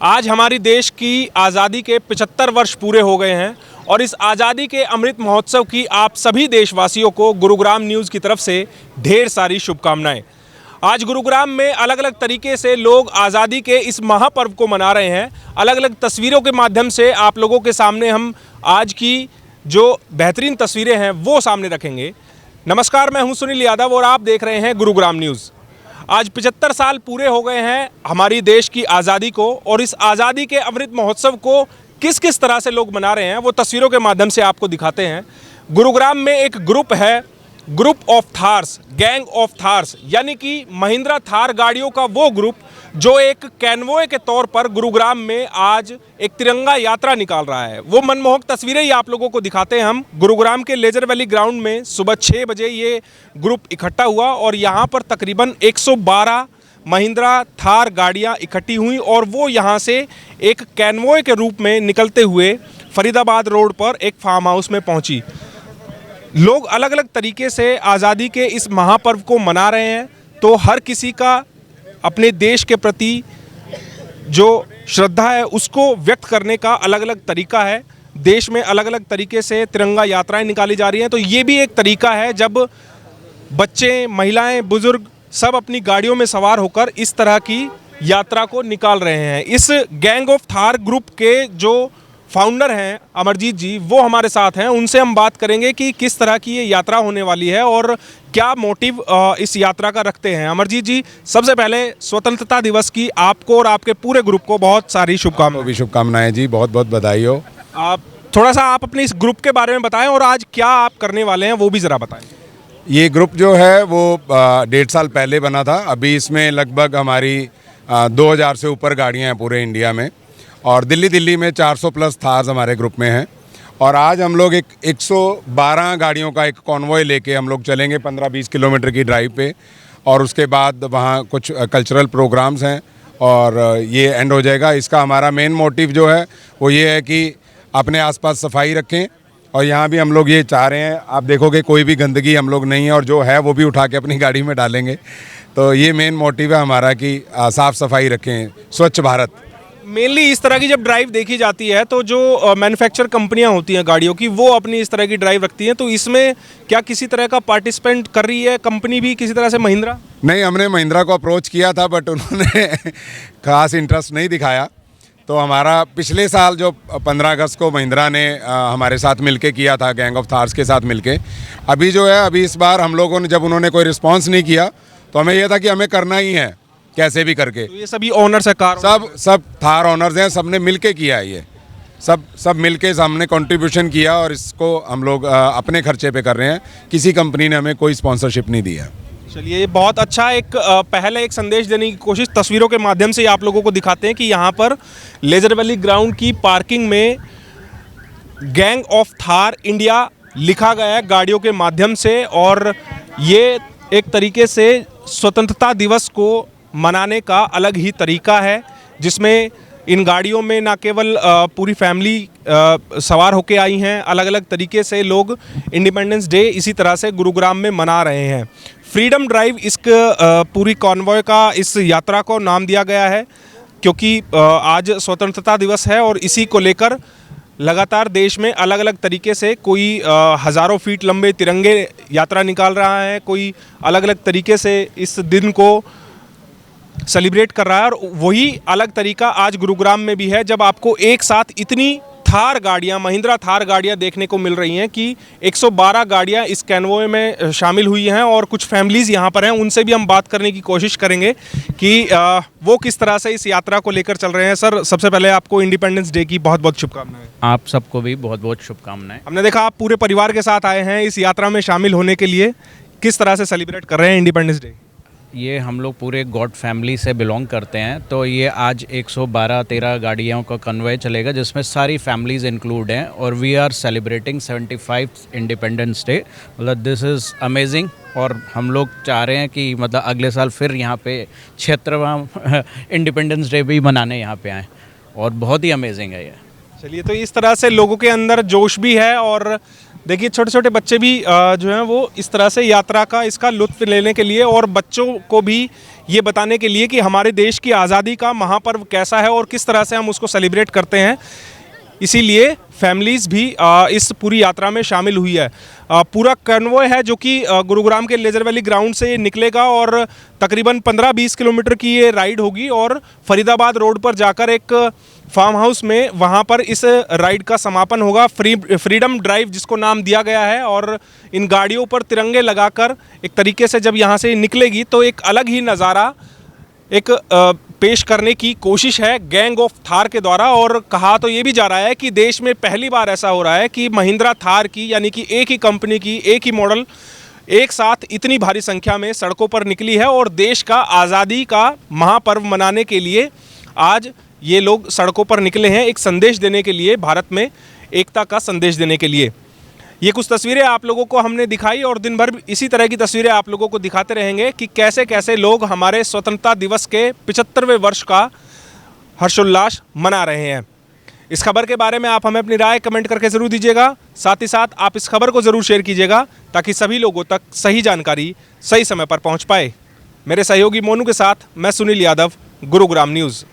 आज हमारी देश की आज़ादी के 75 वर्ष पूरे हो गए हैं और इस आज़ादी के अमृत महोत्सव की आप सभी देशवासियों को गुरुग्राम न्यूज़ की तरफ से ढेर सारी शुभकामनाएं। आज गुरुग्राम में अलग अलग तरीके से लोग आज़ादी के इस महापर्व को मना रहे हैं। अलग अलग तस्वीरों के माध्यम से आप लोगों के सामने हम आज की जो बेहतरीन तस्वीरें हैं वो सामने रखेंगे। नमस्कार, मैं हूं सुनील यादव और आप देख रहे हैं गुरुग्राम न्यूज़। आज 75 साल पूरे हो गए हैं हमारी देश की आज़ादी को और इस आज़ादी के अमृत महोत्सव को किस किस तरह से लोग मना रहे हैं वो तस्वीरों के माध्यम से आपको दिखाते हैं। गुरुग्राम में एक ग्रुप है, ग्रुप ऑफ थार्स, गैंग ऑफ थार्स, यानी कि महिंद्रा थार गाड़ियों का वो ग्रुप जो एक कैनवॉय के तौर पर गुरुग्राम में आज एक तिरंगा यात्रा निकाल रहा है। वो मनमोहक तस्वीरें ही आप लोगों को दिखाते हैं हम। गुरुग्राम के लेजर वैली ग्राउंड में सुबह 6 बजे ये ग्रुप इकट्ठा हुआ और यहाँ पर तकरीबन 112 महिंद्रा थार गाड़ियाँ इकट्ठी हुई और वो यहाँ से एक कैनवॉय के रूप में निकलते हुए फरीदाबाद रोड पर एक फार्म हाउस में पहुँची। लोग अलग अलग तरीके से आज़ादी के इस महापर्व को मना रहे हैं, तो हर किसी का अपने देश के प्रति जो श्रद्धा है उसको व्यक्त करने का अलग अलग तरीका है। देश में अलग अलग तरीके से तिरंगा यात्राएं निकाली जा रही हैं, तो ये भी एक तरीका है जब बच्चे, महिलाएं, बुजुर्ग सब अपनी गाड़ियों में सवार होकर इस तरह की यात्रा को निकाल रहे हैं। इस गैंग ऑफ थार ग्रुप के जो फाउंडर हैं अमरजीत जी, वो हमारे साथ हैं। उनसे हम बात करेंगे कि किस तरह की ये यात्रा होने वाली है और क्या मोटिव इस यात्रा का रखते हैं। अमरजीत जी, सबसे पहले स्वतंत्रता दिवस की आपको और आपके पूरे ग्रुप को बहुत सारी शुभकामनाएं। शुभकामनाएं जी, बहुत बहुत बधाई हो। आप थोड़ा सा आप अपने इस ग्रुप के बारे में बताएं और आज क्या आप करने वाले हैं वो भी ज़रा बताएं। ये ग्रुप जो है वो 1.5 साल पहले बना था। अभी इसमें लगभग हमारी 2000 से ऊपर गाड़ियाँ हैं पूरे इंडिया में और दिल्ली में 400 प्लस थार्स हमारे ग्रुप में हैं। और आज हम लोग 112 गाड़ियों का एक कॉन्वॉय लेके हम लोग चलेंगे 15-20 किलोमीटर की ड्राइव पे और उसके बाद वहाँ कुछ कल्चरल प्रोग्राम्स हैं और ये एंड हो जाएगा। इसका हमारा मेन मोटिव जो है वो ये है कि अपने आसपास सफाई रखें और यहाँ भी हम लोग ये चाह रहे हैं, आप देखोगे कोई भी गंदगी हम लोग नहीं है और जो है वो भी उठा के अपनी गाड़ी में डालेंगे। तो ये मेन मोटिव है हमारा कि साफ़ सफाई रखें, स्वच्छ भारत। मेनली इस तरह की जब ड्राइव देखी जाती है तो जो मैन्युफैक्चर कंपनियां होती हैं गाड़ियों की, वो अपनी इस तरह की ड्राइव रखती हैं, तो इसमें क्या किसी तरह का पार्टिसिपेंट कर रही है कंपनी भी किसी तरह से महिंद्रा? नहीं, हमने महिंद्रा को अप्रोच किया था बट उन्होंने खास इंटरेस्ट नहीं दिखाया। तो हमारा पिछले साल जो 15 अगस्त को महिंद्रा ने हमारे साथ मिलके किया था, गैंग ऑफ थार्स के साथ मिलके, अभी जो है अभी इस बार हम लोगों ने जब उन्होंने कोई रिस्पांस नहीं किया तो हमें यह था कि हमें करना ही है कैसे भी करके। तो ये सभी ओनर्स है, कार सब थार ओनर्स हैं, सब ने मिलके किया है। ये सब मिलके हमने कंट्रीब्यूशन किया और इसको हम लोग अपने खर्चे पे कर रहे हैं। किसी कंपनी ने हमें कोई स्पॉन्सरशिप नहीं दिया। चलिए, ये बहुत अच्छा एक पहले एक संदेश देने की कोशिश तस्वीरों के माध्यम से आप लोगों को दिखाते हैं कि यहाँ पर लेजर वैली ग्राउंड की पार्किंग में गैंग ऑफ थार इंडिया लिखा गया है गाड़ियों के माध्यम से और ये एक तरीके से स्वतंत्रता दिवस को मनाने का अलग ही तरीका है, जिसमें इन गाड़ियों में ना केवल पूरी फैमिली सवार होके आई हैं, अलग अलग तरीके से लोग इंडिपेंडेंस डे इसी तरह से गुरुग्राम में मना रहे हैं। फ्रीडम ड्राइव इस पूरी कॉन्वॉय का, इस यात्रा को नाम दिया गया है क्योंकि आज स्वतंत्रता दिवस है और इसी को लेकर लगातार देश में अलग अलग तरीके से कोई हज़ारों फीट लंबे तिरंगे यात्रा निकाल रहा है, कोई अलग अलग तरीके से इस दिन को सेलिब्रेट कर रहा है और वही अलग तरीका आज गुरुग्राम में भी है जब आपको एक साथ इतनी थार गाड़ियाँ, महिंद्रा थार गाड़ियाँ देखने को मिल रही हैं कि 112 गाड़ियाँ इस कैनवॉय में शामिल हुई हैं और कुछ फैमिलीज़ यहाँ पर हैं। उनसे भी हम बात करने की कोशिश करेंगे कि वो किस तरह से इस यात्रा को लेकर चल रहे हैं। सर, सबसे पहले आपको इंडिपेंडेंस डे की बहुत बहुत शुभकामनाएं। आप सबको भी बहुत बहुत शुभकामनाएं। हमने देखा आप पूरे परिवार के साथ आए हैं इस यात्रा में शामिल होने के लिए, किस तरह से सेलिब्रेट कर रहे हैं इंडिपेंडेंस डे? ये हम लोग पूरे गॉड फैमिली से बिलोंग करते हैं, तो ये आज 112-13 गाड़ियों का कन्वॉय चलेगा जिसमें सारी फैमिलीज़ इंक्लूड हैं और we are celebrating 75 independence day. मतलब दिस इज़ अमेजिंग और हम लोग चाह रहे हैं कि मतलब अगले साल फिर यहाँ पे 76वां इंडिपेंडेंस डे भी मनाने यहाँ पे आएँ और बहुत ही अमेजिंग है ये। चलिए, तो इस तरह से लोगों के अंदर जोश भी है और देखिए छोटे छोटे बच्चे भी जो हैं वो इस तरह से यात्रा का इसका लुत्फ़ लेने के लिए और बच्चों को भी ये बताने के लिए कि हमारे देश की आज़ादी का महापर्व कैसा है और किस तरह से हम उसको सेलिब्रेट करते हैं, इसीलिए फैमिलीज़ भी इस पूरी यात्रा में शामिल हुई है। पूरा कन्वॉय है जो कि गुरुग्राम के लेजर वैली ग्राउंड से निकलेगा और तकरीबन 15-20 किलोमीटर की ये राइड होगी और फरीदाबाद रोड पर जाकर एक फार्म हाउस में वहाँ पर इस राइड का समापन होगा। फ्रीडम ड्राइव जिसको नाम दिया गया है, और इन गाड़ियों पर तिरंगे लगाकर एक तरीके से जब यहाँ से निकलेगी तो एक अलग ही नज़ारा एक पेश करने की कोशिश है गैंग ऑफ थार के द्वारा। और कहा तो ये भी जा रहा है कि देश में पहली बार ऐसा हो रहा है कि महिंद्रा थार की, यानी कि एक ही कंपनी की एक ही मॉडल एक साथ इतनी भारी संख्या में सड़कों पर निकली है और देश का आज़ादी का महापर्व मनाने के लिए आज ये लोग सड़कों पर निकले हैं, एक संदेश देने के लिए, भारत में एकता का संदेश देने के लिए। ये कुछ तस्वीरें आप लोगों को हमने दिखाई और दिन भर इसी तरह की तस्वीरें आप लोगों को दिखाते रहेंगे कि कैसे कैसे लोग हमारे स्वतंत्रता दिवस के 75वें वर्ष का हर्षोल्लास मना रहे हैं। इस खबर के बारे में आप हमें अपनी राय कमेंट करके ज़रूर दीजिएगा। साथ ही साथ आप इस खबर को ज़रूर शेयर कीजिएगा ताकि सभी लोगों तक सही जानकारी सही समय पर पहुंच पाए। मेरे सहयोगी मोनू के साथ मैं सुनील यादव, गुरुग्राम न्यूज़।